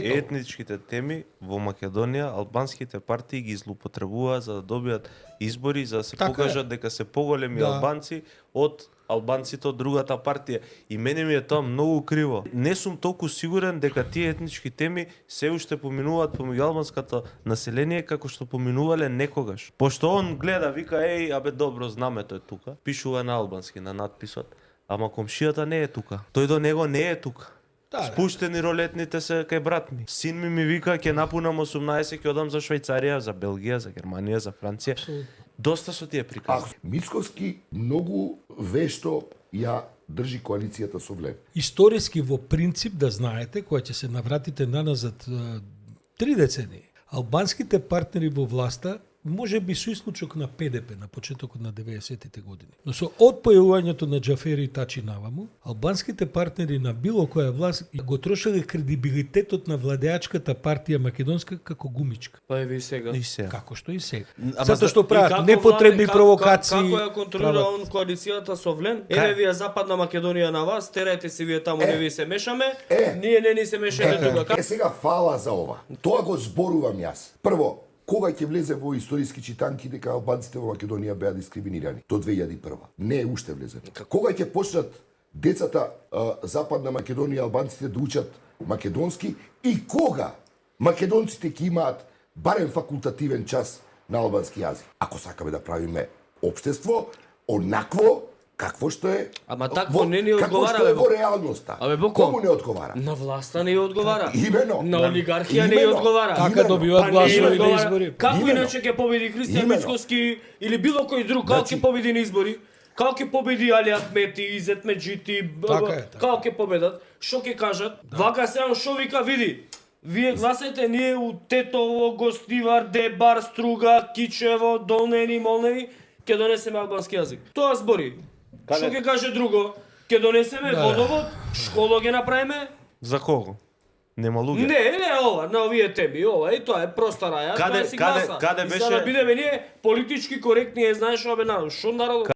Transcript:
Етничките теми во Македонија албанските партии ги злоупотребуваат за да добијат избори, за да се покажат дека се поголеми албанци од албанците од другата партија. И мене ми е тоа многу криво. Не сум толку сигурен дека тие етнички теми се уште поминуваат помеѓу албанското население како што поминувале некогаш. Пошто он гледа, вика, еј, абе добро, знамето е тука. Пишува на албански на надписот. Ама комшијата не е тука. Тој до него не е тука. Спуштени ролетните се кај брат ми. Син ми вика, ќе напунам 18, ќе одам за Швајцарија, за Белгија, за Германија, за Франција. Доста со тие приказни. Мицковски многу вешто ја држи коалицијата со Влем. Историски во принцип да знаете, кога ќе се навратите наназад 3 децении, албанските партнери во власта може би со исклучок на ПДП на почетокот на 90-тите години. Но со од појавувањето на Џафери и Тачи наваму, албанските партнери на било која власт го трошеле кредибилитетот на владеачката партија македонска како гумичка. Па еви сега. И се. Како што и сега. Затоа што прават непотребни провокации. Како ја контролира он коалицијата со Влем? Еве вие Западна Македонија на вас, терајте се вие таму, не ви се мешаме. Ние не ни се мешаме тука. Сега фала за ова. Тоа го зборувам јас. Прво, кога ќе влезе во историски читанки дека албанците во Македонија беа дискриминирани? До 2001. Не е уште влезе. Кога ќе почнат децата Западна Македонија албанците да учат македонски и кога македонците ќе имаат барем факултативен час на албански јазик? Ако сакаме да правиме општество онакво какво што е. Ама такво не ни одговара. Какво што е во реалноста? Кому не одговара? На власта не одговара. Имено. На олигархија не одговара. Така добиваат гласови на избори. Како иначе ќе победи Христијан Мицковски или било кој друг, како ќе победи на избори? Како ќе победи Али Ахмети, Изет Меджити, како ќе победат? Што ќе кажат? Вака сега шо вика, види. Вие гласајте, ние у Тетово, Гостивар, Дебар, Струга, Кичево, Долнени, Молнени, ќе донесеме албански јазик. Тоа збори. Што ќе каже друго? Ќе донесеме водовод, школа ќе направиме? За кого? Нема луѓе. Не, ова, на овие теми, ова, и тоа е проста раја, тоа си гласа. Каде И беше? сега бидеме ние политички коректни, знаеш, обе народ, шо народ